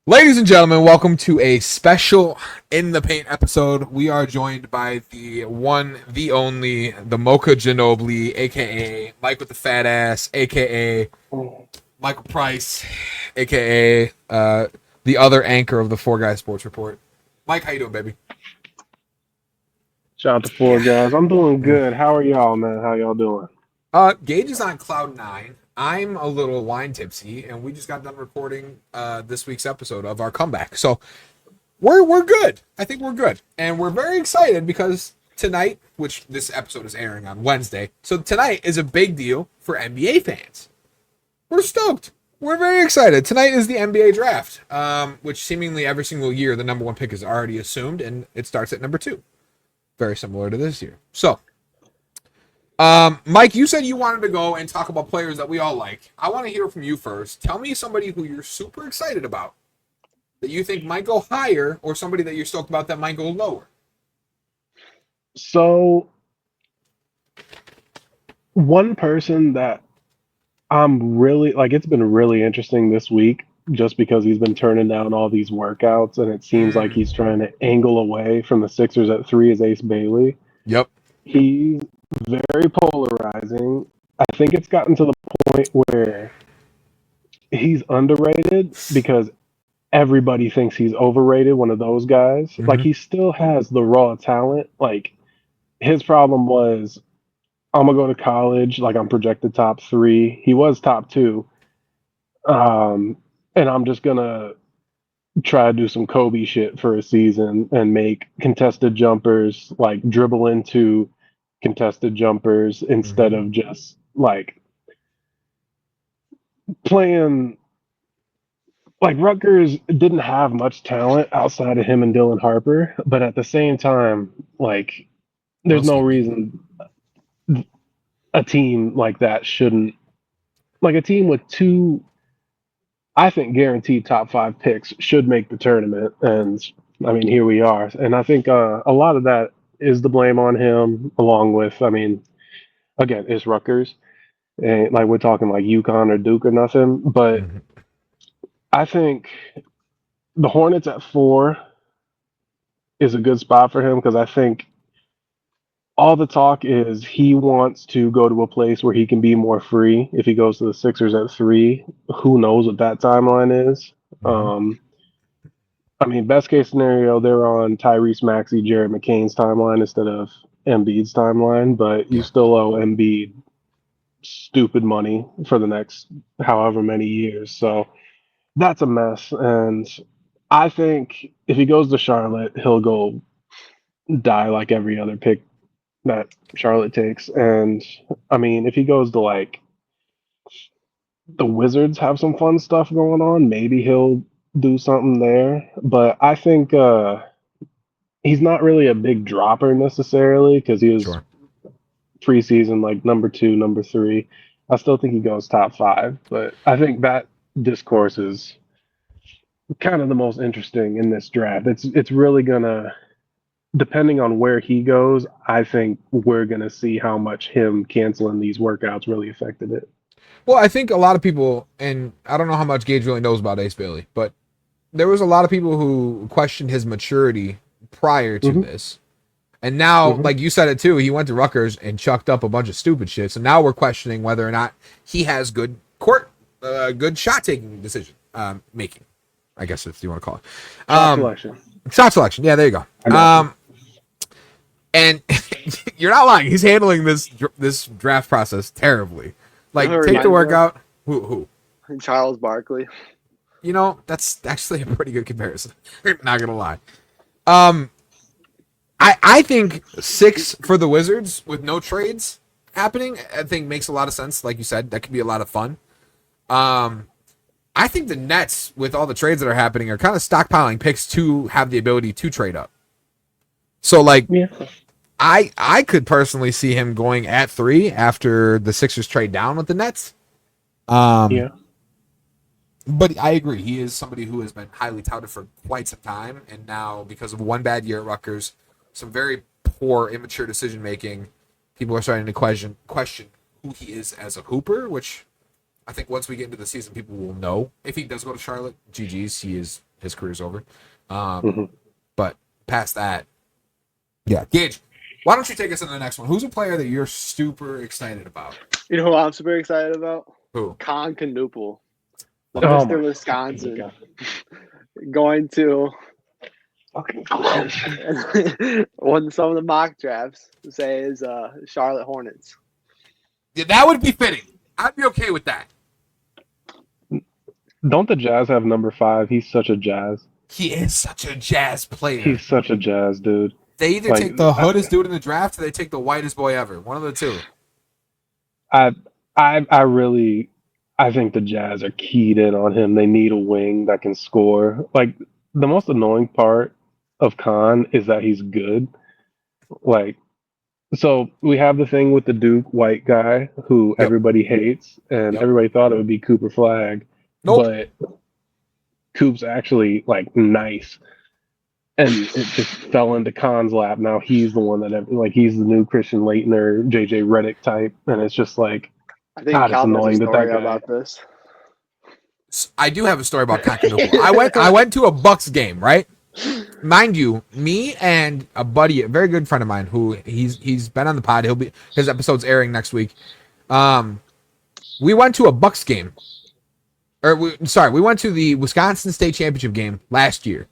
Ladies and gentlemen, welcome to a special In the Paint episode. We are joined by the one, the only, the Mocha Ginobili, aka Mike with the fat ass, aka Michael Price, aka the other anchor of the Four Guys Sports Report. Mike, how you doing, baby? Shout out to Four Guys. I'm doing good. How are y'all, man? How y'all doing? Gage is on cloud nine. I'm a little wine tipsy, and we just got done recording this week's episode of our comeback. So we're good. I think we're good, and we're very excited because tonight, which this episode is airing on Wednesday, so tonight is a big deal for NBA fans. We're stoked. We're very excited. Tonight is the NBA draft, which seemingly every single year the number one pick is already assumed, and it starts at number two. Very similar to this year. So, Mike, you said you wanted to go and talk about players that we all like. I want to hear from you first. Tell me somebody who you're super excited about that you think might go higher, or somebody that you're stoked about that might go lower. So, one person that I'm really like, it's been really interesting this week just because he's been turning down all these workouts and it seems like he's trying to angle away from the Sixers at three is Ace Bailey. Yep. He's very polarizing. I think it's gotten to the point where he's underrated because everybody thinks he's overrated, one of those guys. Like, he still has the raw talent. Like, his problem was, I'm gonna go to college, like I'm projected top three. He was top two. And I'm just gonna try to do some Kobe shit for a season and make contested jumpers, like dribble into contested jumpers instead of just like playing. Like, Rutgers didn't have much talent outside of him and Dylan Harper, but at the same time, like, there's no reason a team like that shouldn't, like, a team with two, I think, guaranteed top five picks should make the tournament. And I mean, here we are. And I think a lot of that is the blame on him, along with, I mean, again, it's Rutgers. And like, we're talking like UConn or Duke or nothing. But I think the Hornets at four is a good spot for him because I think all the talk is he wants to go to a place where he can be more free. If he goes to the Sixers at three, who knows what that timeline is? I mean, best case scenario, they're on Tyrese Maxey, Jared McCain's timeline instead of Embiid's timeline, but you still owe Embiid stupid money for the next however many years. So that's a mess. And I think if he goes to Charlotte, he'll go die like every other pick that Charlotte takes. And I mean, if he goes to like the Wizards, have some fun stuff going on, maybe he'll do something there. But I think he's not really a big dropper necessarily because he was preseason like number two, number three. I still think he goes top five, but I think that discourse is kind of the most interesting in this draft. It's really gonna, depending on where he goes, I think we're gonna see how much him canceling these workouts really affected it. Well, I think a lot of people, and I don't know how much Gage really knows about Ace Bailey, but there was a lot of people who questioned his maturity prior to this. And now, like you said it too, he went to Rutgers and chucked up a bunch of stupid shit. So now we're questioning whether or not he has good good shot taking decision making, I guess, if you want to call it. Shot selection. Shot selection. Yeah, there you go. And you're not lying. He's handling this draft process terribly. Like, take the workout. Who? Charles Barkley. You know, that's actually a pretty good comparison. Not gonna lie. I think 6 for the Wizards with no trades happening, I think makes a lot of sense. Like you said, that could be a lot of fun. I think the Nets, with all the trades that are happening, are kind of stockpiling picks to have the ability to trade up. So, like, I could personally see him going at 3 after the Sixers trade down with the Nets. But I agree. He is somebody who has been highly touted for quite some time. And now, because of one bad year at Rutgers, some very poor, immature decision making, people are starting to question who he is as a hooper, which I think once we get into the season, people will know. If he does go to Charlotte, GG's, he is his career's over. Mhm. But past that, yeah. Gage, why don't you take us into the next one? Who's a player that you're super excited about? You know who I'm super excited about? Who? Con Canoopel, Oh Mr. my Wisconsin, God. going to Okay. when some of the mock drafts say is Charlotte Hornets. Yeah, that would be fitting. I'd be okay with that. Don't the Jazz have number 5? He's such a Jazz. He is such a Jazz player. He's such a Jazz dude. They either like, take the hoodest dude in the draft or they take the whitest boy ever. One of the two. I really, I think the Jazz are keyed in on him. They need a wing that can score. Like the most annoying part of Khan is that he's good. Like, so we have the thing with the Duke white guy who Yep. everybody hates, and Yep. everybody thought it would be Cooper Flag, Nope. but Coop's actually like nice. And it just fell into Khan's lap. Now he's the one that like he's the new Christian Leitner, JJ Redick type, and it's just like I think God, it's Calvin has a annoying that story that guy- about this. I do have a story about Constantinople. I went to a Bucks game, right? Mind you, me and a buddy, a very good friend of mine, who he's been on the pod. His episode's airing next week. We went to a Bucks game, we went to the Wisconsin State Championship game last year.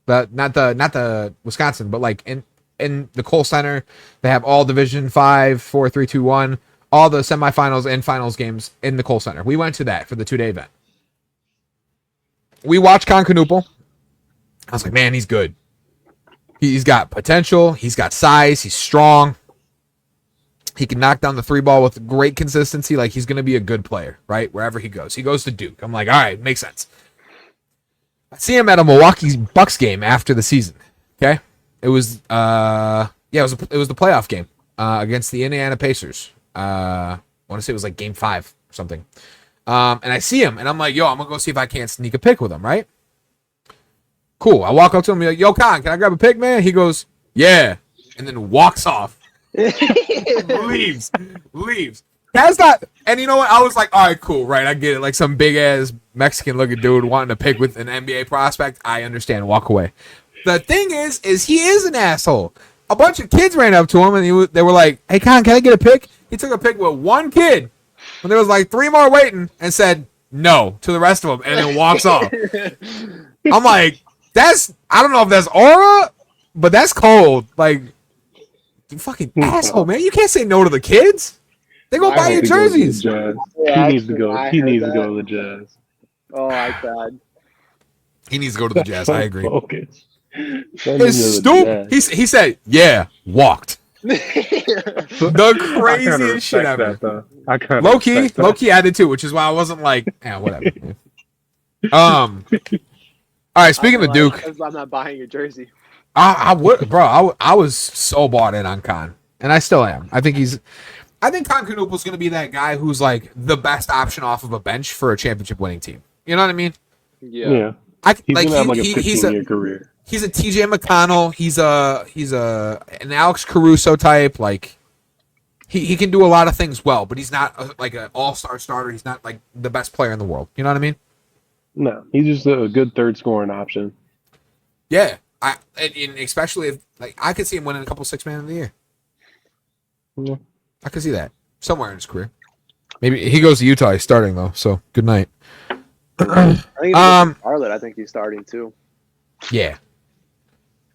Not the Wisconsin, but like in the Kohl Center, they have all Division 5, 4, 3, 2, 1, all the semifinals and finals games in the Kohl Center. We went to that for the 2-day event. We watched Constantinople. I was like, man, he's good. He's got potential. He's got size. He's strong. He can knock down the 3 ball with great consistency. Like, he's going to be a good player, right? Wherever he goes. He goes to Duke. I'm like, all right, makes sense. I see him at a Milwaukee Bucks game after the season. Okay? It was it was the playoff game against the Indiana Pacers. I want to say it was like game 5 or something. And I see him, and I'm like, yo, I'm going to go see if I can't sneak a pick with him, right? Cool. I walk up to him, like, yo, Con, can I grab a pick, man? He goes, yeah. And then walks off. leaves. That's not, and you know what? I was like, all right, cool, right? I get it. Like some big ass Mexican looking dude wanting to pick with an NBA prospect. I understand. Walk away. The thing is he is an asshole. A bunch of kids ran up to him and they were like, hey, Con, can I get a pick? He took a pick with one kid when there was like 3 more waiting and said no to the rest of them and then walks off. I'm like, I don't know if that's aura, but that's cold. Like, you fucking asshole, man. You can't say no to the kids. They go buy your jerseys. Yeah, He needs to go. I He heard needs to that. go to the Jazz. Oh, I tried. He needs to go to the Jazz. I agree. Focus. It's stupid. He said, yeah, walked. The craziest shit ever. Low key I did too, which is why I wasn't like, whatever. All right, speaking of Duke, I'm not buying a jersey. I would, bro. I was so bought in on Con, and I still am. I think Con Canuple's going to be that guy who's like the best option off of a bench for a championship winning team. You know what I mean? Yeah. He's Like gonna have like a he's 15-year career. He's a TJ McConnell. He's an Alex Caruso type. Like he can do a lot of things well, but he's not like an all-star starter. He's not like the best player in the world. You know what I mean? No, he's just a good third scoring option. Yeah. And especially if like I could see him winning a couple 6-man of the year. Yeah. I could see that somewhere in his career. Maybe he goes to Utah. He's starting though. So good night. I think Charlotte. I think he's starting too. Yeah.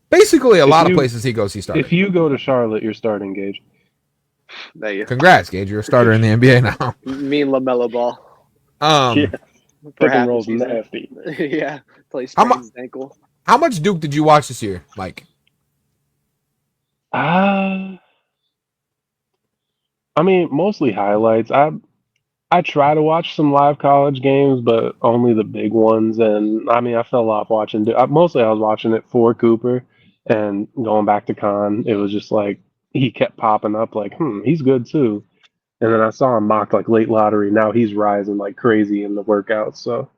Basically, a If lot of you- places he goes, he's starting. If you go to Charlotte, you're starting, Gage. There you. Congrats, Gage. You're a starter in the NBA now. Me and LaMelo Ball. Yeah. Pick Perhaps and roll's he's- nasty. Yeah, till he How mu- sprains his ankle. How much Duke did you watch this year, Mike? I mean, mostly highlights. I try to watch some live college games, but only the big ones. And I mean, I fell off watching. Mostly, I was watching it for Cooper, and going back to Con, it was just like he kept popping up. Like, he's good too. And then I saw him mocked like late lottery. Now he's rising like crazy in the workouts. So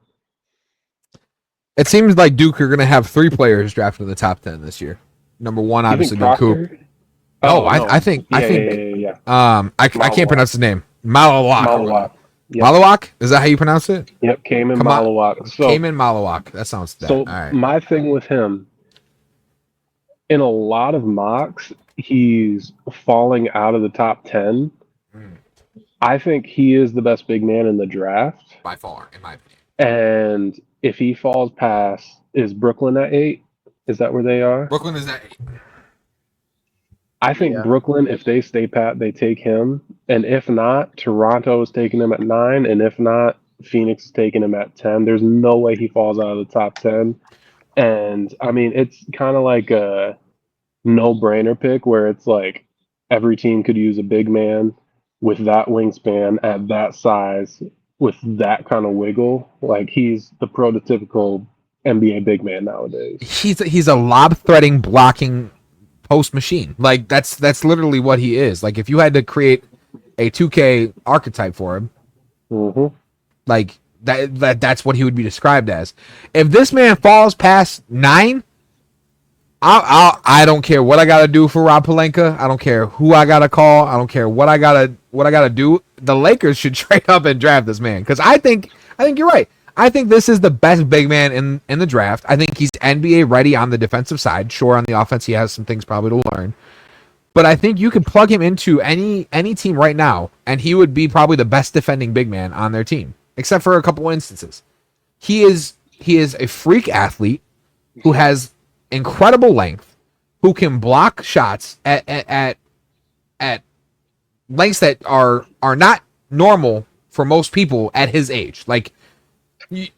It seems like Duke are going to have 3 players drafted in the top 10 this year. Number 1, You obviously, think being Coop. Proctor? Oh, no. I think Yeah. I can't pronounce his name. Malalak. Malawak. Yep. Malawak? Is that how you pronounce it? Yep, Cayman Kama- Malawak. So, Cayman Malawak. That sounds bad. so All right. my thing with him, in a lot of mocks, he's falling out of the top 10. Mm, I think he is the best big man in the draft. by far, in my opinion. And if he falls past, is Brooklyn at 8? Is that where they are? Brooklyn is at 8. I think Yeah. Brooklyn, if they stay pat, they take him. And if not, Toronto is taking him at 9. And if not, Phoenix is taking him at 10. There's no way he falls out of the top 10. And I mean, it's kind of like a no-brainer pick where it's like every team could use a big man with that wingspan at that size with that kind of wiggle. Like he's the prototypical NBA big man nowadays. He's a lob threading blocking post machine. Like that's literally what he is. Like if you had to create a 2K archetype for him, Mm-hmm. like that's what he would be described as. If this man falls past 9, I don't care what I gotta do for Rob Pelinka. I don't care who I gotta call. I don't care what I gotta do. The Lakers should trade up and draft this man because I think you're right. I think this is the best big man in the draft. I think he's NBA ready on the defensive side. Sure, on the offense he has some things probably to learn, but I think you could plug him into any team right now, and he would be probably the best defending big man on their team, except for a couple instances. He is a freak athlete who has incredible length, who can block shots at lengths that are not normal for most people at his age. Like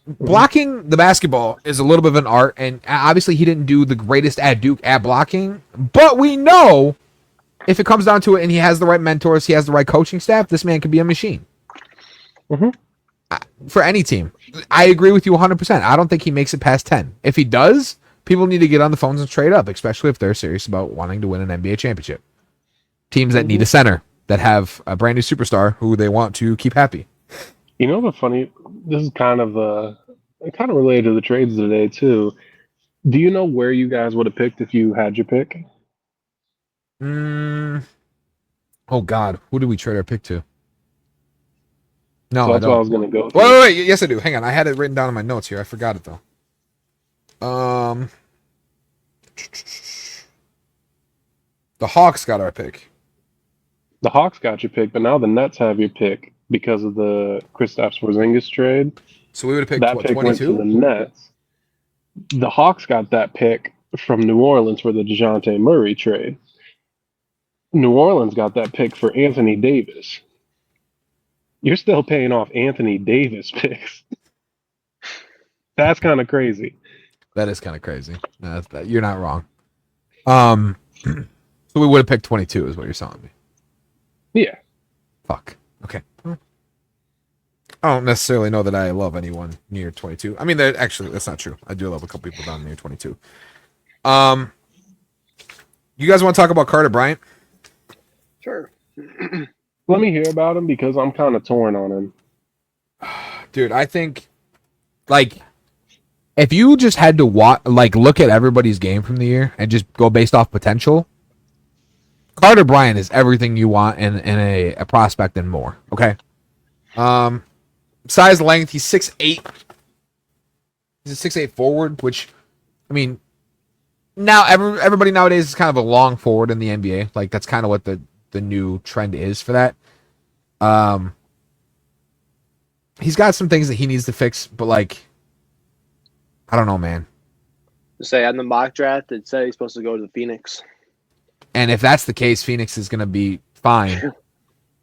blocking the basketball is a little bit of an art, and obviously he didn't do the greatest at Duke at blocking, but we know if it comes down to it and he has the right mentors, he has the right coaching staff, this man could be a machine. Mhm. For any team. I agree with you 100%. I don't think he makes it past 10. If he does, people need to get on the phones and trade up, especially if they're serious about wanting to win an NBA championship. Teams that need a center, that have a brand new superstar who they want to keep happy. You know the funny? This is kind of related to the trades today too. Do you know where you guys would have picked if you had your pick? Oh God, who did we trade our pick to? No, So I that's what I don't. was going to go. Wait. Yes, I do. Hang on, I had it written down in my notes here. I forgot it though. The Hawks got our pick. The Hawks got your pick, but now the Nets have your pick because of the Kristaps Porzingis trade. So we would have picked That what, pick went to the 22? Nets. The Hawks got that pick from New Orleans for the DeJounte Murray trade. New Orleans got that pick for Anthony Davis. You're still paying off Anthony Davis picks. That's kind of crazy. That is kind of crazy. No, you're not wrong. So we would have picked 22 is what you're telling me. Yeah. Fuck. Okay. I don't necessarily know that I love anyone near 22. I mean, that's not true. I do love a couple people down near 22. You guys want to talk about Carter Bryant? Sure. Let me hear about him because I'm kind of torn on him. Dude, I think, like, if you just had to look at everybody's game from the year and just go based off potential, Carter Bryant is everything you want in a prospect and more. Okay. Size, length, he's 6'8". He's a 6'8" forward, which, I mean, now everybody nowadays is kind of a long forward in the NBA. Like that's kind of what the new trend is for that. He's got some things that he needs to fix, but like, I don't know, man. Say on the mock draft, it said he's supposed to go to the Phoenix. And if that's the case, Phoenix is going to be fine.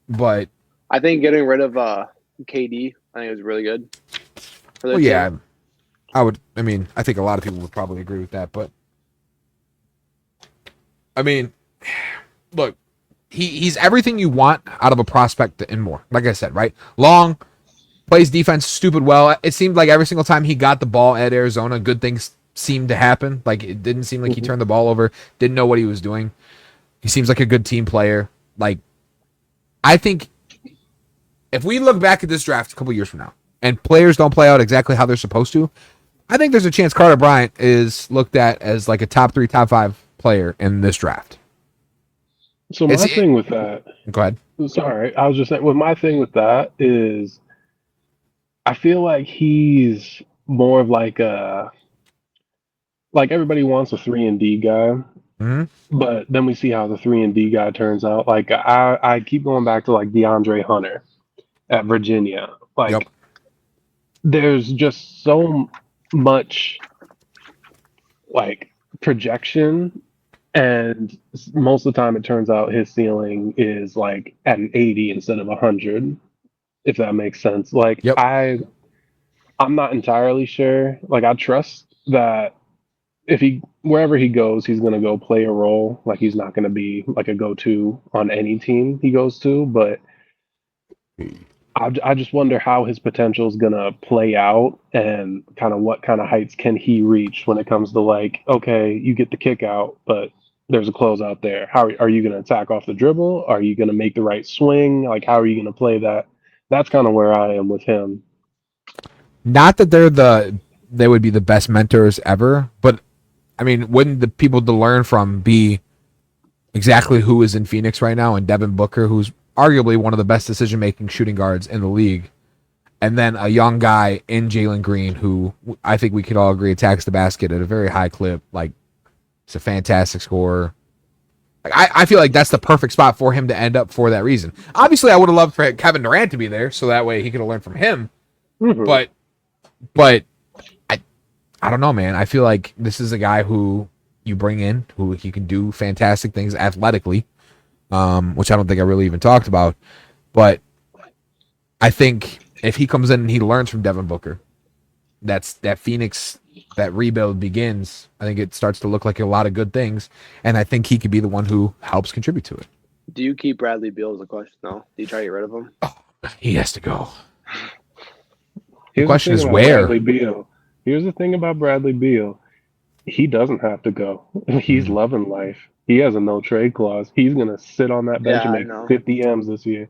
But I think getting rid of KD, I think it was really good. For their well, yeah, team. I think a lot of people would probably agree with that. But I mean, look, he's everything you want out of a prospect and more. Like I said, right? Long, plays defense stupid well. It seemed like every single time he got the ball at Arizona, good things seemed to happen. Like it didn't seem like he turned the ball over, didn't know what he was doing. He seems like a good team player. Like, I think if we look back at this draft a couple years from now and players don't play out exactly how they're supposed to, I think there's a chance Carter Bryant is looked at as like a top 3, top 5 player in this draft. So my thing with that, Go ahead. sorry, I was just saying, well, my thing with that is I feel like he's more of like everybody wants a 3 and D guy, Hmm. but then we see how the 3 and D guy turns out. Like I keep going back to like DeAndre Hunter at Virginia. Yep. Like there's just so much like projection, and most of the time it turns out his ceiling is like at an 80 instead of 100, if that makes sense. Like Yep. I'm not entirely sure. Like I trust that if he wherever he goes, he's gonna go play a role. Like he's not gonna be like a go-to on any team he goes to. But I just wonder how his potential is gonna play out, and kind of what kind of heights can he reach when it comes to like, okay, you get the kick out, but there's a closeout there. How are you gonna attack off the dribble? Are you gonna make the right swing? Like how are you gonna play that? That's kind of where I am with him. Not that they would be the best mentors ever, but I mean, wouldn't the people to learn from be exactly who is in Phoenix right now and Devin Booker, who's arguably one of the best decision making shooting guards in the league, and then a young guy in Jalen Green who I think we could all agree attacks the basket at a very high clip. Like, it's a fantastic scorer. Like, I feel like that's the perfect spot for him to end up for that reason. Obviously, I would have loved for Kevin Durant to be there so that way he could have learned from him. Mhm. But I don't know, man. I feel like this is a guy who you bring in who he can do fantastic things athletically, which I don't think I really even talked about. But I think if he comes in and he learns from Devin Booker, that Phoenix, that rebuild begins. I think it starts to look like a lot of good things, and I think he could be the one who helps contribute to it. Do you keep Bradley Beal as a question? No. Do you try to get rid of him? He has to go. Here's question thing is about where. Bradley Beal. Here's the thing about Bradley Beal. He doesn't have to go. He's Mhm. loving life. He has a no trade clause. He's gonna sit on that bench Yeah, and I make know. 50 M's this year.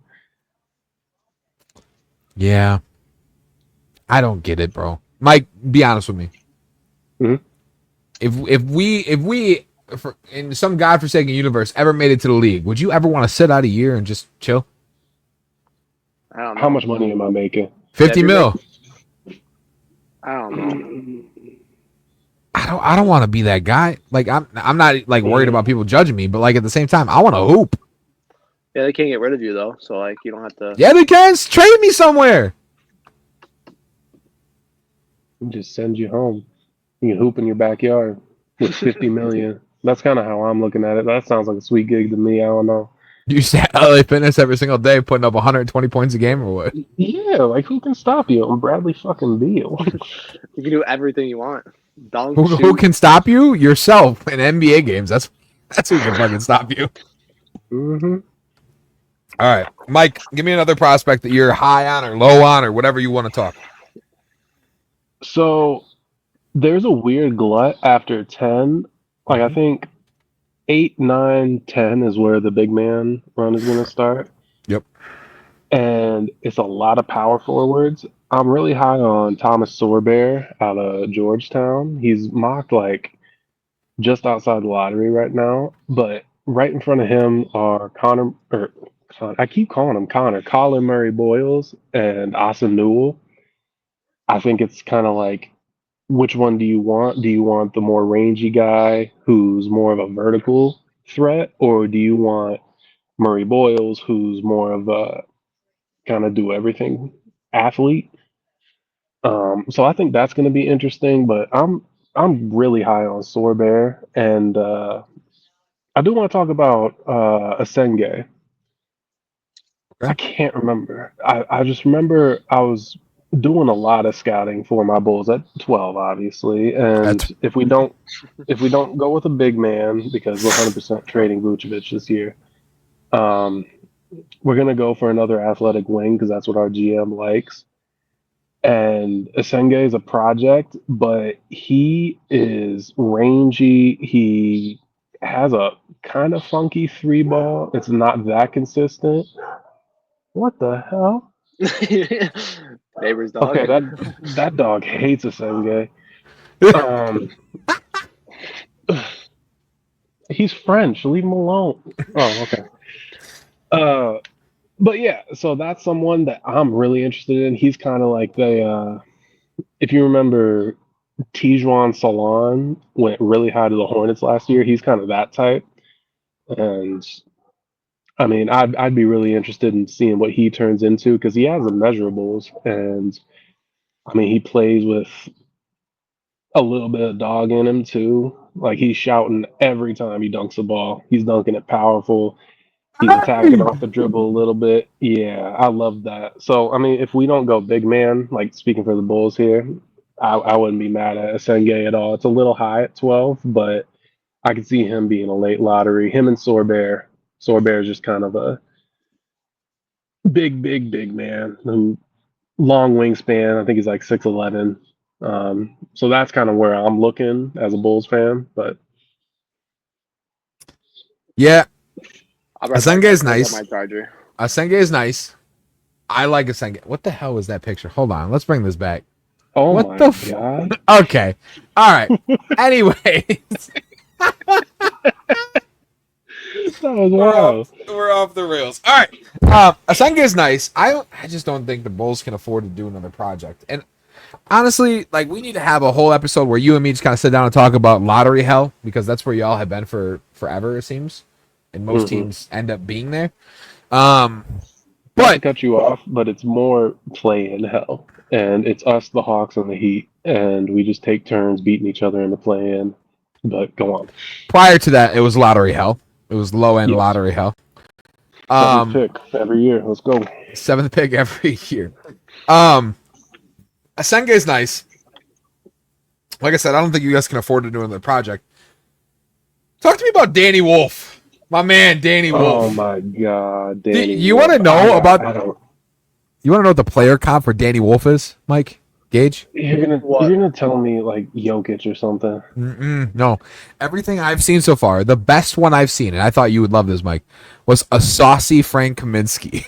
Yeah, I don't get it, bro. Mike, be honest with me. Mhm. If we in some godforsaken universe ever made it to the league, would you ever want to sit out a year and just chill? I don't know. How much money am I making? 50 Every mil. I don't know. I don't want to be that guy. Like I'm not like worried about people judging me, but like at the same time, I want to hoop. Yeah, they can't get rid of you though, so like you don't have to. Yeah, they can trade me somewhere. Just send you home. You can hoop in your backyard with 50 million. That's kind of how I'm looking at it. That sounds like a sweet gig to me. I don't know. You sat LA Fitness every single day, putting up 120 points a game, or what? Yeah, like who can stop you? I'm Bradley fucking Beal. You can do everything you want. Dunk, Who shoot. can stop you? Yourself in NBA games. That's who can fucking stop you. hmm All right, Mike, give me another prospect that you're high on or low on or whatever you want to talk. So there's a weird glut after 10. Like I think 8, 9, 10 is where the big man run is going to start. Yep. And it's a lot of power forwards. I'm really high on Thomas Sorbear out of Georgetown. He's mocked like just outside the lottery right now, but right in front of him are I keep calling him Connor, Colin Murray Boyles and Asa Newell. I think it's kind of like, which one do you want? Do you want the more rangy guy who's more of a vertical threat, or do you want Murray Boyles, who's more of a kind of do everything athlete? So I think that's going to be interesting. But I'm really high on Sorbear, and I do want to talk about Asenge. I Okay. can't remember. I just remember I was doing a lot of scouting for my Bulls at 12, obviously. And That's if we don't go with a big man because we're 100% trading Vucevic this year, um, we're gonna go for another athletic wing because that's what our GM likes. And Asenge is a project, but he is rangy. He has a kind of funky three ball. It's not that consistent. What the hell? Neighbor's dog. Okay, that dog hates Asenge. Um, he's French. Leave him alone. Oh, okay. Uh, But yeah, so that's someone that I'm really interested in. He's kind of like if you remember, Tijuan Salon went really high to the Hornets last year. He's kind of that type, and I mean, I'd be really interested in seeing what he turns into because he has immeasurables, and I mean, he plays with a little bit of dog in him too. Like he's shouting every time he dunks the ball. He's dunking it powerful. He's attacking off the dribble a little bit. Yeah, I love that. So I mean, if we don't go big man, like speaking for the Bulls here, I wouldn't be mad at Senge at all. It's a little high at 12, but I could see him being a late lottery. Him and Sorbear. Sorbear is just kind of a big man who long wingspan. I think he's like 6'11". So that's kind of where I'm looking as a Bulls fan. But Yeah, I'll write Asenge that is down. nice. My charger. Asenge is nice. I like Asenge. What the hell was that picture? Hold on, let's bring this back. oh What my the f- god, Okay, all right. Anyways, that was wild. we're off the rails. All right, Asenge is nice. I just don't think the Bulls can afford to do another project. And honestly, like we need to have a whole episode where you and me just kind of sit down and talk about lottery hell because that's where y'all have been for forever, it seems, and most teams end up being there. Not to But cut you off, but it's more play in hell, and it's us, the Hawks, and the Heat, and we just take turns beating each other in the play in. But go on. prior to that, it was lottery hell. It was low end Yes. lottery hell. Seventh pick every year. Let's go. 7th pick every year. Asenge is nice. Like I said, I don't think you guys can afford to do another project. Talk to me about Danny Wolf, my man, Danny Oh Wolf. my god, Danny. You want to Wolf. know about? I don't. You want to know what the player comp for Danny Wolf is, Mike Gage? You're gonna tell me like Jokic or something. No, everything I've seen so far, the best one I've seen, and I thought you would love this, Mike, was a saucy Frank Kaminsky.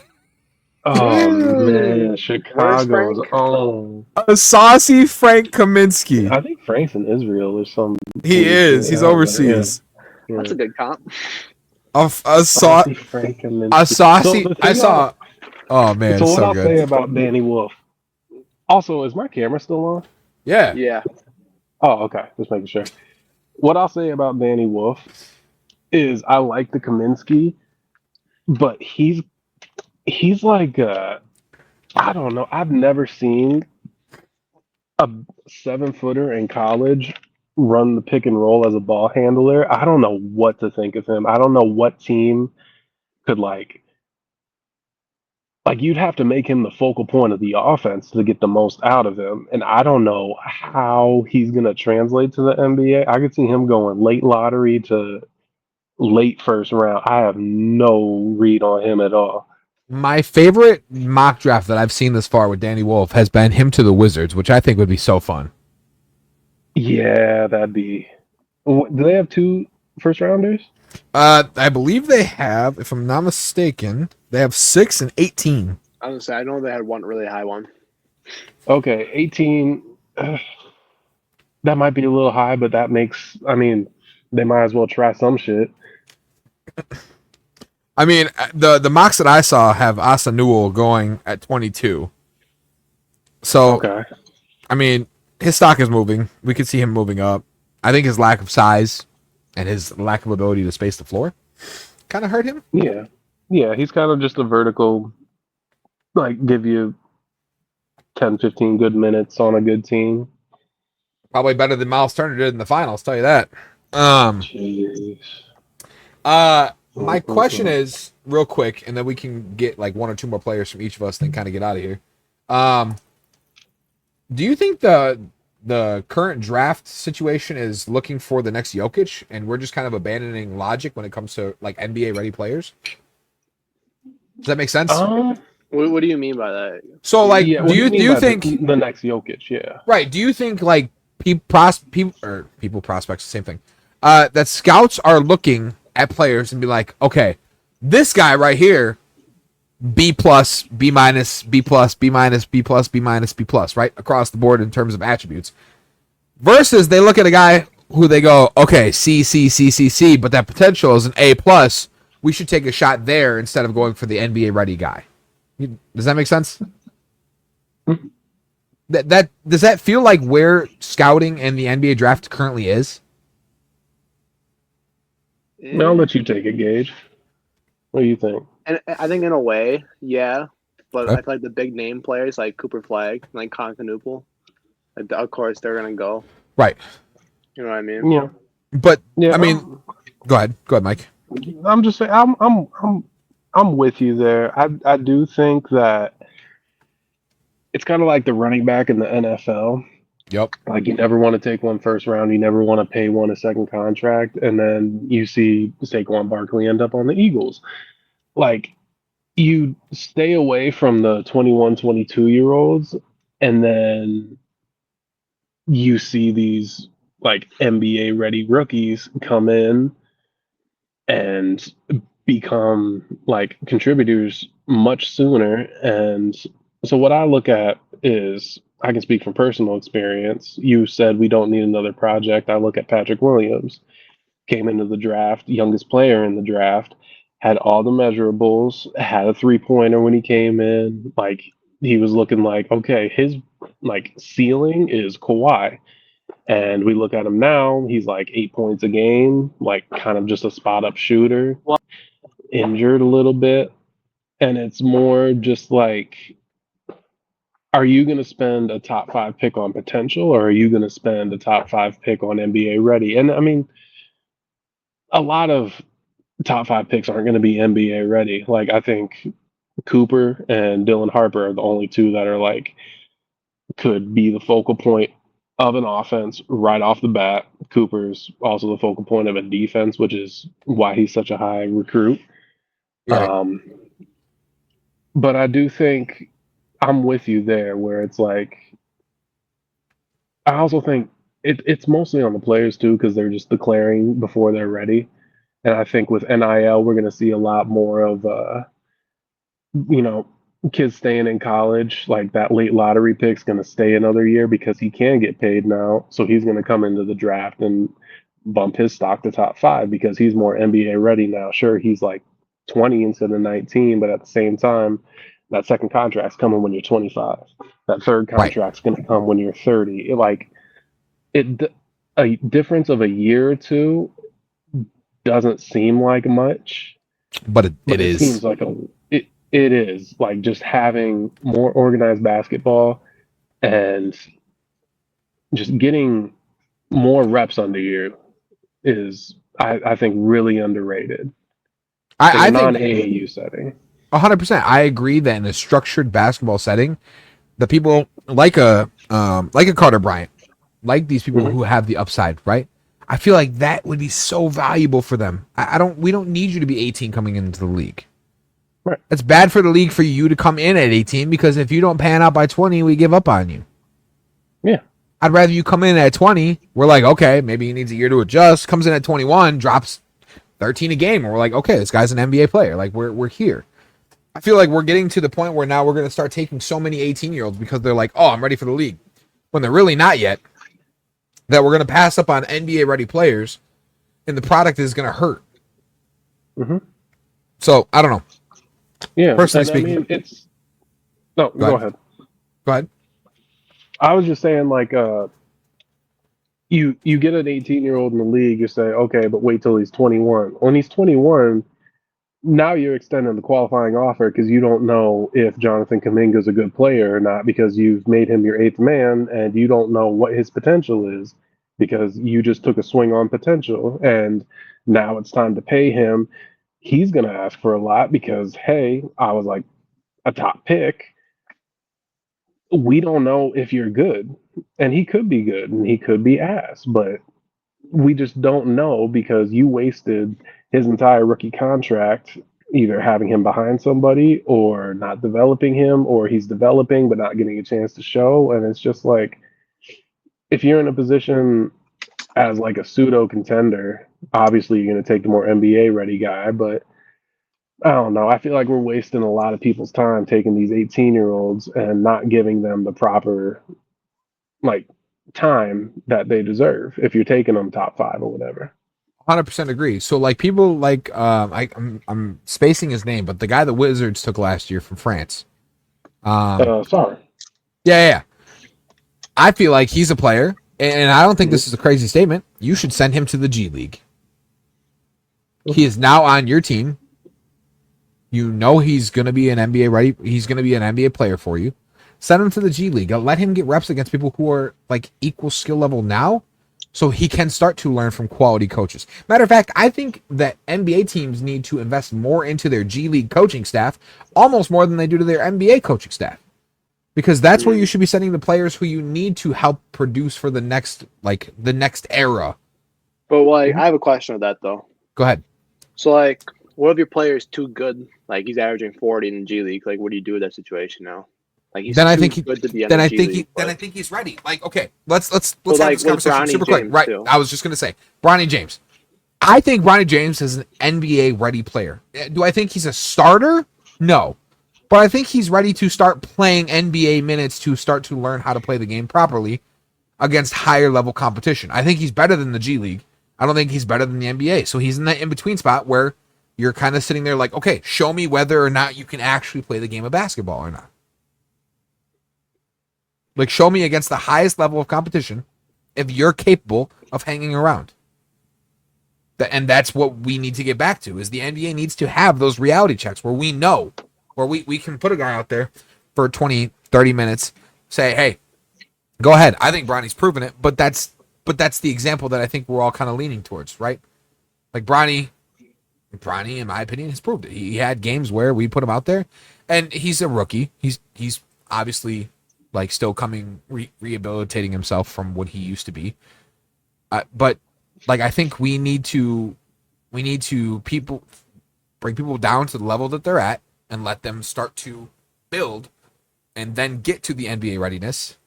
Oh man, Where's Chicago's Frank? own. A saucy Frank Kaminsky. I think Frank's in Israel or some. He is. He's Yeah, overseas. yeah. That's a good comp. A Saucy Frank Kaminsky. a saucy. So the I thing saw. Oh man, So it's what so I'll say good. about Danny Wolf. Also, is my camera still on? Yeah. Yeah. Oh, okay. Just making sure. What I'll say about Danny Wolf is I like the Kaminsky, but he's like I don't know. I've never seen a 7-footer in college run the pick and roll as a ball handler. I don't know what to think of him. I don't know what team could like you'd have to make him the focal point of the offense to get the most out of him. And I don't know how he's going to translate to the NBA. I could see him going late lottery to late first round. I have no read on him at all. My favorite mock draft that I've seen this far with Danny Wolf has been him to the Wizards, which I think would be so fun. Yeah, that'd be. Do they have 2 first rounders? I believe they have, if I'm not mistaken, they have 6 and 18. I was gonna say I know they had one really high one. Okay, 18. That might be a little high, but that makes. I mean, they might as well try some shit. I mean, the mocks that I saw have Asa Newell going at 22. So, Okay. I mean, his stock is moving. We could see him moving up. I think his lack of size and his lack of ability to space the floor kind of hurt him. Yeah. Yeah, he's kind of just a vertical, like, give you 10, 15 good minutes on a good team. Probably better than Miles Turner did in the finals, tell you that. Jeez. My question is, real quick, and then we can get like 1 or 2 more players from each of us and then kind of get out of here. Do you think the current draft situation is looking for the next Jokic, and we're just kind of abandoning logic when it comes to like NBA ready players? Does that make sense? What do you mean by that? So, like, yeah, do you think the next Jokic? Yeah. right? Do you think like people prospects, same thing? That scouts are looking at players and be like, okay, this guy right here, B plus, B minus, B plus, B minus, B plus, B minus, B plus, right across the board in terms of attributes. Versus they look at a guy who they go, okay, C, C, C, C, C, but that potential is an A plus, we should take a shot there instead of going for the NBA ready guy. Does that make sense? That does that feel like where scouting and the NBA draft currently is? I'll let you take it, Gage. What do you think? And I think in a way, yeah. But Okay. I feel like the big name players like Cooper Flag, like Constantinople, like, of course they're gonna go. Right. You know what I mean? Yeah, But yeah. I mean, go ahead, Mike. I'm just saying, I'm with you there. I do think that it's kind of like the running back in the NFL. Yep. Like you never want to take one first round, you never want to pay one a second contract, and then you see Saquon Barkley end up on the Eagles. Like you stay away from the 21, 22-year-olds, and then you see these like NBA ready rookies come in and become like contributors much sooner. And so what I look at is I can speak from personal experience. You said we don't need another project. I look at Patrick Williams, came into the draft, youngest player in the draft, had all the measurables, had a 3-pointer when he came in. Like he was looking like, okay, his like ceiling is Kawhi. And we look at him now, he's like 8 points a game, like kind of just a spot up shooter, injured a little bit. And it's more just like, are you going to spend a top 5 pick on potential, or are you going to spend a top 5 pick on NBA ready? And I mean, a lot of top 5 picks aren't going to be NBA ready. Like, I think Cooper and Dylan Harper are the only two that are like, could be the focal point of an offense right off the bat. Cooper's also the focal point of a defense, which is why he's such a high recruit. Yeah. But I do think I'm with you there, where it's like, I also think it's mostly on the players too, because they're just declaring before they're ready. And I think with NIL, we're going to see a lot more of, you know, kids staying in college. Like that late lottery pick's going to stay another year because he can get paid now. So he's going to come into the draft and bump his stock to top 5 because he's more NBA ready now. Sure, he's like 20 instead of 19, but at the same time, that second contract's coming when you're 25. That third contract's going to come when you're 30. A difference of a year or two doesn't seem like much, But it it is. seems like it is like just having more organized basketball and just getting more reps under you is I think really underrated. I In a think non-AAU setting. 100%. I agree that in a structured basketball setting, the people like a Carter Bryant, like these people Mhm. who have the upside, right? I feel like that would be so valuable for them. We don't need you to be 18 coming into the league. Right. It's bad for the league for you to come in at 18 because if you don't pan out by 20, we give up on you. Yeah. I'd rather you come in at 20. We're like, okay, maybe he needs a year to adjust. Comes in at 21, drops 13 a game, and we're like, okay, this guy's an NBA player. Like we're here. I feel like we're getting to the point where now we're going to start taking so many 18-year-olds because they're like, oh, I'm ready for the league, when they're really not yet. That we're going to pass up on NBA ready players, and the product is going to hurt. Mm-hmm. So I don't know. Yeah. Personally and speaking. I mean, it's no. Go ahead. Go ahead. I was just saying, like, you get an 18-year-old in the league, you say, okay, but wait till he's 21. When he's 21, now you're extending the qualifying offer because you don't know if Jonathan Kuminga is a good player or not because you've made him your 8th man and you don't know what his potential is because you just took a swing on potential and now it's time to pay him. He's going to ask for a lot because, hey, I was like a top pick. We don't know if you're good, and he could be good and he could be ass, but we just don't know because you wasted his entire rookie contract either having him behind somebody or not developing him, or he's developing but not getting a chance to show. And it's just like, if you're in a position as like a pseudo contender, obviously you're going to take the more NBA ready guy, but I don't know. I feel like we're wasting a lot of people's time taking these 18-year-olds and not giving them the proper like time that they deserve if you're taking them top 5 or whatever. 100% agree. So like people like I'm spacing his name, but the guy the Wizards took last year from France. Sorry. Yeah. I feel like he's a player, and I don't think this is a crazy statement. You should send him to the G League. He is now on your team. You know he's going to be an NBA ready. He's going to be an NBA player for you. Send him to the G League. Let him get reps against people who are like equal skill level now, so he can start to learn from quality coaches. Matter of fact, I think that NBA teams need to invest more into their G League coaching staff, almost more than they do to their NBA coaching staff. Because that's where you should be sending the players who you need to help produce for the next era. But like, I have a question of that though. Go ahead. So like, what if your player is too good? Like he's averaging 40 in the G League. Like, what do you do with that situation now? Like he's Then I too think he, good to be in then the I G think League, then I but- think he's ready. Like, okay, let's have like, this with conversation Bronny super quick. James, Right. too. I was just gonna say Bronny James. I think Bronny James is an NBA ready player. Do I think he's a starter? No. But I think he's ready to start playing NBA minutes to start to learn how to play the game properly against higher level competition. I think he's better than the G League. I don't think he's better than the NBA. So he's in that in-between spot where you're kind of sitting there like, okay, show me whether or not you can actually play the game of basketball or not. Like, show me against the highest level of competition if you're capable of hanging around. And that's what we need to get back to, is the NBA needs to have those reality checks where we know, where we can put a guy out there for 20, 30 minutes, say, hey, go ahead. I think Bronny's proven it, but that's the example that I think we're all kind of leaning towards, right? Like Bronny, in my opinion, has proved it. He had games where we put him out there, and he's a rookie. He's obviously like still rehabilitating himself from what he used to be. But like I think we need to bring people down to the level that they're at and let them start to build and then get to the NBA readiness.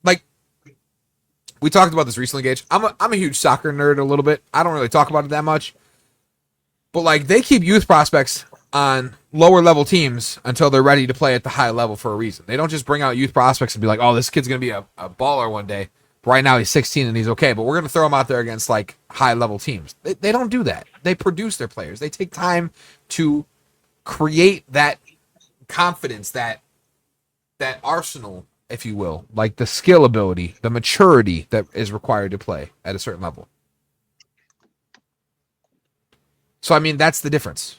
Like we talked about this recently, Gage. I'm a huge soccer nerd a little bit. I don't really talk about it that much. But like they keep youth prospects on lower level teams until they're ready to play at the high level for a reason. They don't just bring out youth prospects and be like, oh, this kid's going to be a baller one day. But right now he's 16 and he's okay, but we're going to throw him out there against like high level teams. They don't do that. They produce their players. They take time to create that confidence, that arsenal, if you will, like the skill ability, the maturity that is required to play at a certain level. So, I mean, that's the difference.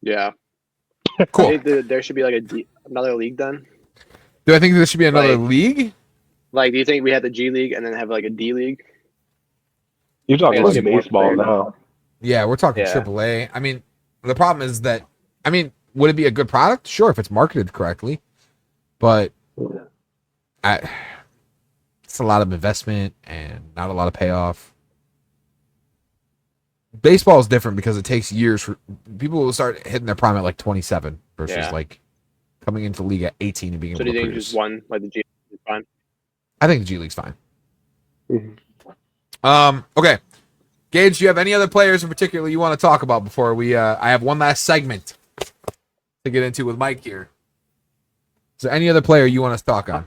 Yeah. Cool. I think that there should be like another league then. Do I think there should be another Like- league? Like, do you think we have the G League and then have like a D League? You're talking Yeah, like let's get more baseball players. now. Yeah, we're talking Yeah. AAA. I mean, the problem is that, I mean, would it be a good product? Sure, if it's marketed correctly. But it's a lot of investment and not a lot of payoff. Baseball is different because it takes years for people will start hitting their prime at like 27 versus Yeah. like coming into the league at 18 and being So able do you to think produce. just one, like the G League is fine? I think the G League's fine. Mhm. Okay. Gage, do you have any other players in particular you want to talk about before we I have one last segment to get into with Mike here. Is there any other player you want us to talk on?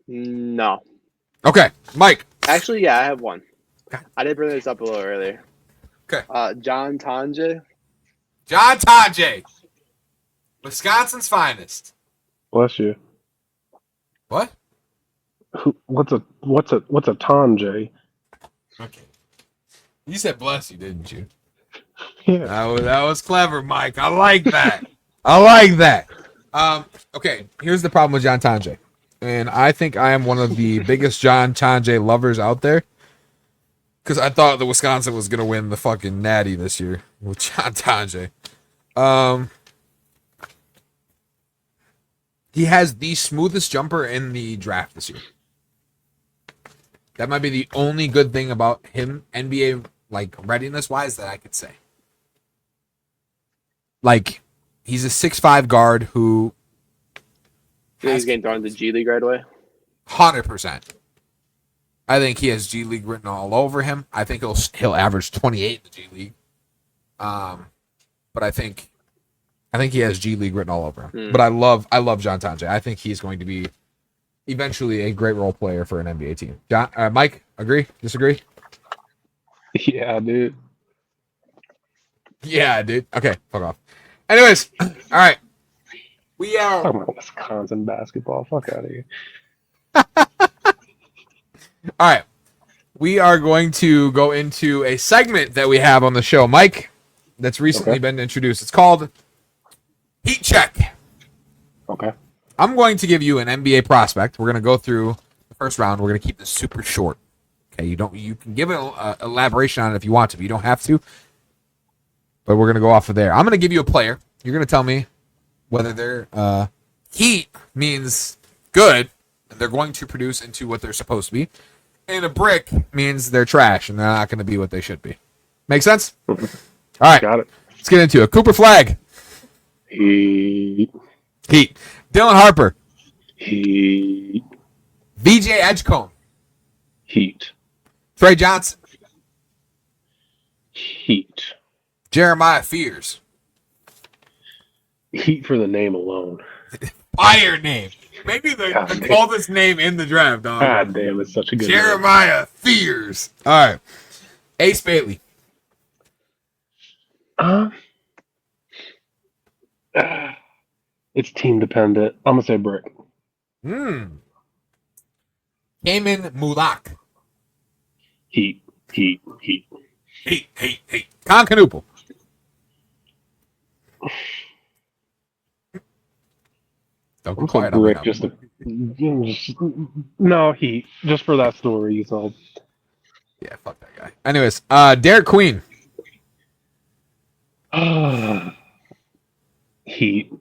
No. Okay, Mike. Actually, yeah, I have one. Okay. I did bring this up a little earlier. Okay. John Tanje. John Tajay. Wisconsin's finest. Bless you. What? What's a Tanjay? Okay. You said bless you, didn't you? Yeah. That was clever, Mike. I like that. I like that. Okay, here's the problem with John Tanje. And I think I am one of the biggest John Tanje lovers out there. Because I thought the Wisconsin was going to win the fucking Natty this year with John Tanje. He has the smoothest jumper in the draft this year. That might be the only good thing about him, NBA like readiness-wise, that I could say. Like, he's a 6'5" guard who You think he's getting thrown into G League right away? 100%. I think he has G League written all over him. I think he'll average 28 in the G League. But I think he has G League written all over him. Mm. But I love John Tonje. I think he's going to be eventually a great role player for an NBA team. John, Mike, agree? Disagree? Yeah, dude. Yeah, dude. Okay, fuck off. Anyways, all right. We are Talking about Wisconsin basketball. Fuck out of here. all right. We are going to go into a segment that we have on the show, Mike, that's recently been introduced. It's called Heat Check. Okay. I'm going to give you an NBA prospect. We're going to go through the first round. We're going to keep this super short. Okay, you can give an elaboration on it if you want to, but you don't have to. But we're going to go off of there. I'm going to give you a player. You're going to tell me whether their heat means good and they're going to produce into what they're supposed to be, and a brick means they're trash and they're not going to be what they should be. Make sense? All right. Got it. Let's get into it. Cooper Flag. Heat. Heat. Dylan Harper. Heat. VJ Edgecombe. Heat. Trey Johnson. Heat. Jeremiah Fears. Heat for the name alone. Fire name. Maybe the coldest name in the draft, dog. God damn, it's such a good name. Jeremiah Fears. All right. Ace Bailey. It's team dependent. I'm gonna say brick. Cayman Mulak. Heat. Hey. Con Canoopel. Don't I'm be saying quiet on me brick. now. No heat. Just for that story. So Yeah, fuck that guy. Anyways, Derek Queen. Heat.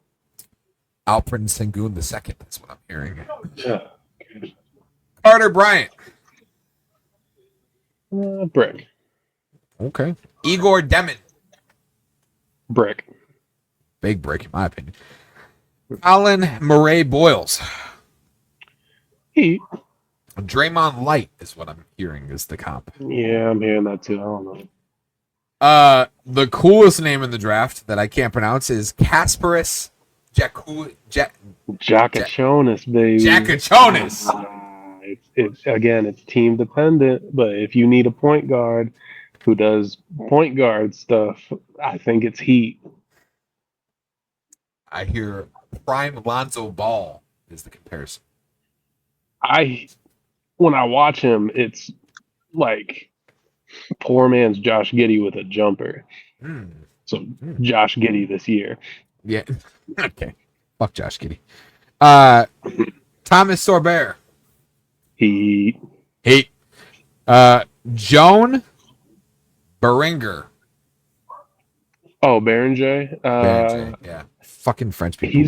Alperen Sengun II. That's what I'm hearing. Yeah. Carter Bryant. Brick. Okay. Igor Demon. Brick. Big break, in my opinion. Colin Murray Boyles. Heat. Draymond Light is what I'm hearing is the comp. Yeah, I'm hearing that too. I don't know. The coolest name in the draft that I can't pronounce is Kasparis Jakachonis, baby. Jakachonis. It's team dependent, but if you need a point guard who does point guard stuff, I think it's Heat. I hear prime Lonzo Ball is the comparison. When I watch him, it's like poor man's Josh Giddey with a jumper. So Josh Giddey this year. Yeah. Okay. Fuck Josh Giddey. Thomas Sorbert. Heat. Joan Beringer. Oh, Baron J. Yeah. Fucking French people.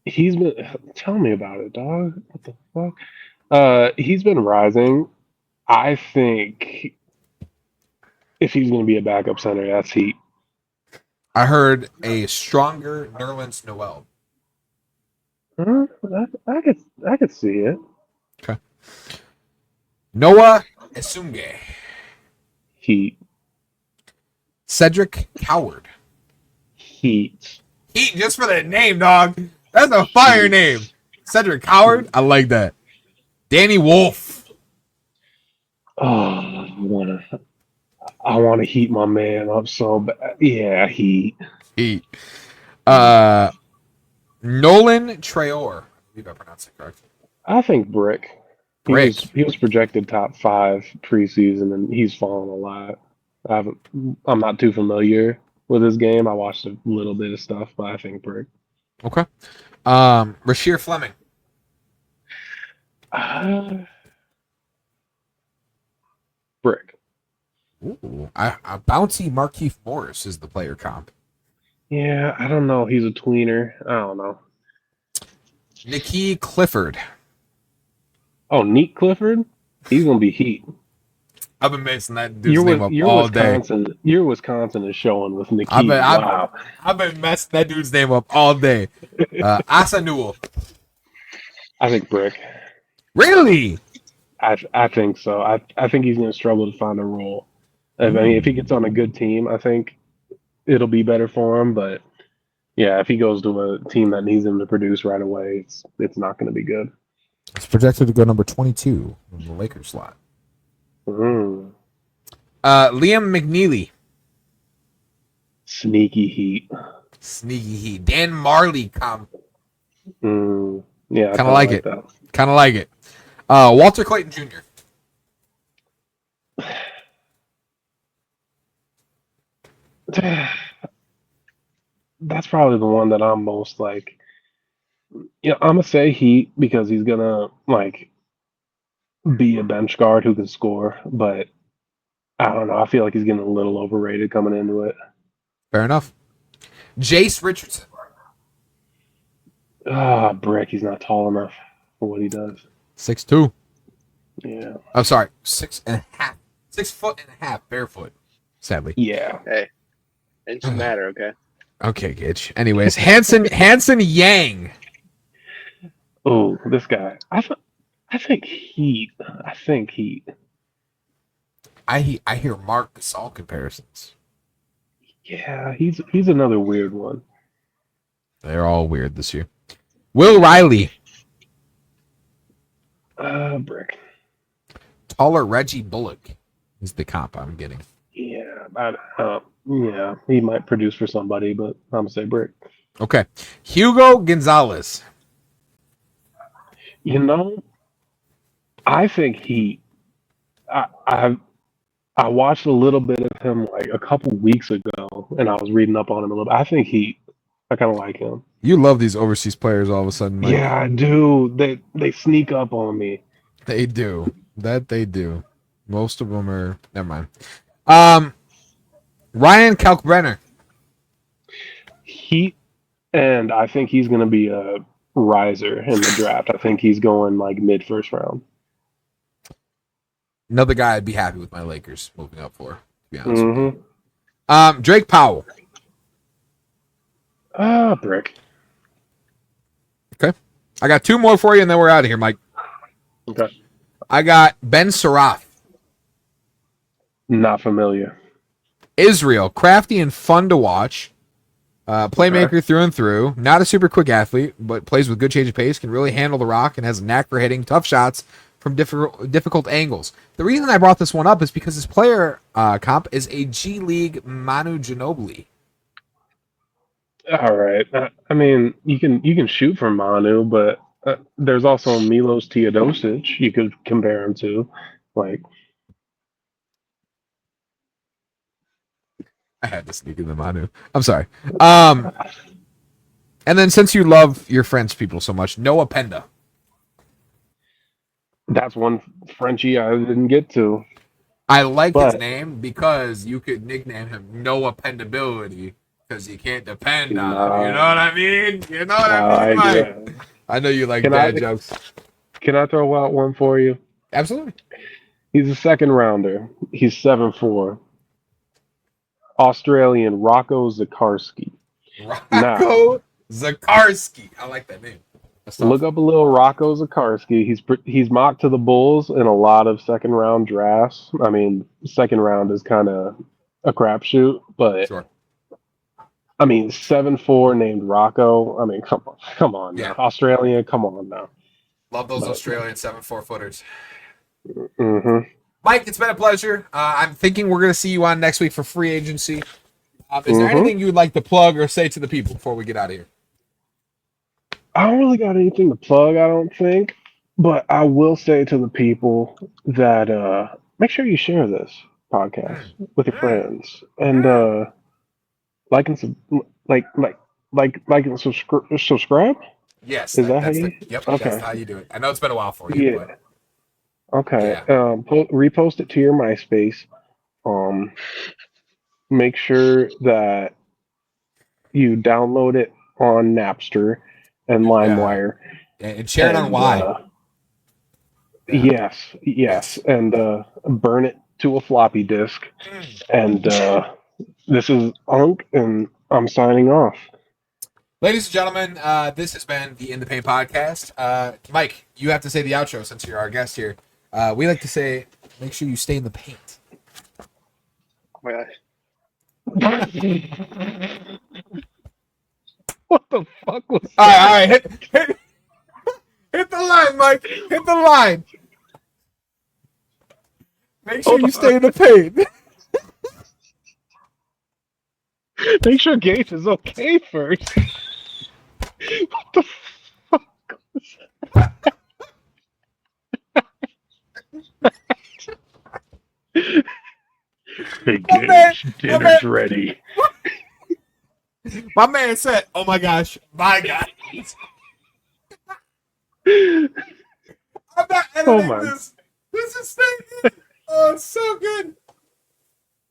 He's been tell me about it, dog. What the fuck? He's been rising. I think if he's gonna be a backup center, that's Heat. I heard a stronger Nerlens Noel. I could see it. Okay. Noah Esunge. Heat. Cedric Coward. Heat. Heat just for that name, dog. That's a fire name. Cedric Coward. I like that. Danny Wolf. Oh, I wanna heat my man up so bad. Yeah, Heat. Heat. Nolan Traore. I believe I pronounced it correct. I think Brick. Brick. He was projected top 5 preseason, and he's fallen a lot. I'm not too familiar with his game. I watched a little bit of stuff, but I think Brick. Okay. Rasheer Fleming. Brick. Ooh, a bouncy Markieff Morris is the player comp. Yeah, I don't know. He's a tweener. I don't know. Nikki Clifford. Oh, Neat Clifford? He's gonna be Heat. I've been messing that dude's name up all day. Your Wisconsin is showing with Nikki. I've been messing that dude's name up all day. Asa Newell. I think Brick. Really? I think so. I think he's gonna struggle to find a role. I mean, if he gets on a good team, I think it'll be better for him. But yeah, if he goes to a team that needs him to produce right away, it's not going to be good. It's projected to go number 22 in the Lakers slot. Mm. Liam McNeely. Sneaky Heat. Sneaky Heat. Dan Marley comp. Yeah, I Kind of like it. that. Kind of like it. Walter Clayton Jr. That's probably the one that I'm most like. I'm gonna say Heat because he's gonna like be a bench guard who can score, but I don't know. I feel like he's getting a little overrated coming into it. Fair enough. Jace Richardson. Brick. He's not tall enough for what he does. 6'2". Yeah. I'm sorry, 6.5. 6'1.5" barefoot. Sadly. Yeah. Hey, inches matter, okay? Okay, Gitch. Anyways, Hanson Yang. Oh, this guy. I think Heat. I hear Mark Gasol comparisons. Yeah, he's another weird one. They're all weird this year. Will Riley. Brick. Taller Reggie Bullock is the comp I'm getting. Yeah, yeah, he might produce for somebody, but I'm gonna say Brick. Okay. Hugo Gonzalez. I think I watched a little bit of him like a couple weeks ago, and I was reading up on him a little bit. I think I kind of like him. You love these overseas players all of a sudden, Mike. Yeah, I do. They sneak up on me. They do. That they do. Most of them are. Never mind. Ryan Kalkbrenner. And I think he's going to be a riser in the draft. I think he's going like mid first round. Another guy I'd be happy with my Lakers moving up for, to be honest with you. Mm-hmm. Drake Powell. Brick. Okay. I got two more for you, and then we're out of here, Mike. Okay. I got Ben Saraf. Not familiar. Israel. Crafty and fun to watch. Playmaker through and through. Not a super quick athlete, but plays with good change of pace, can really handle the rock, and has a knack for hitting tough shots from difficult angles. The reason I brought this one up is because his player comp is a G League Manu Ginobili. All right. I mean, you can shoot from Manu, but there's also Milos Teodosic you could compare him to. Like, I had to sneak in the Manu. I'm sorry. And then since you love your French people so much, Noah Penda. that's one Frenchie I didn't get to. I like his But- name because you could nickname him Noah Pendability because you can't depend on him. You No. know what I mean? You know what I mean, Mike? agree. I know you like Can bad I- jokes. Can I throw out one for you? Absolutely. He's a second rounder. He's 7'4". Australian Rocco Zakarski. Rocco Zakarski. I like that name. That's tough. Look up a little Rocco Zakarski. He's mocked to the Bulls in a lot of second round drafts. I mean, second round is kind of a crapshoot, but Sure. I mean, 7'4" named Rocco. I mean, come on, Yeah. now. Australian, come on now. Love those But- Australian 7'4" footers. hmm Mike, it's been a pleasure. I'm thinking we're going to see you on next week for free agency. Is there anything you would like to plug or say to the people before we get out of here? I don't really got anything to plug, I don't think, but I will say to the people that make sure you share this podcast with your friends and like and subscribe. Yes. Is that how that's you- Yep. Okay. That's how you do it. I know it's been a while for you. Yeah. But Okay. Repost it to your MySpace. Make sure that you download it on Napster and LimeWire. and share it on And, Y. Yes, and burn it to a floppy disk. And this is Unk, and I'm signing off. Ladies and gentlemen, this has been the In the Paint podcast. Mike, you have to say the outro since you're our guest here. We like to say, make sure you stay in the paint. Oh my gosh. What the fuck was All that? right, hit the line, Mike. Hit the line. Make sure Hold you on. stay in the paint. Make sure Gage is okay first. What the fuck was that? Hey, My man- Gage, my dinner's man- ready. My man said, "Oh my gosh, my God." I'm not Oh editing my. this. This is staying in. Oh, it's so good.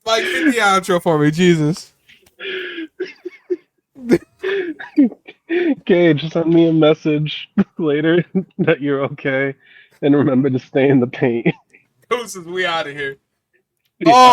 Mike, hit the outro for me, Jesus. Gage, send me a message later that you're okay, and remember to stay in the paint. Deuces, we out of here. Yeah. Oh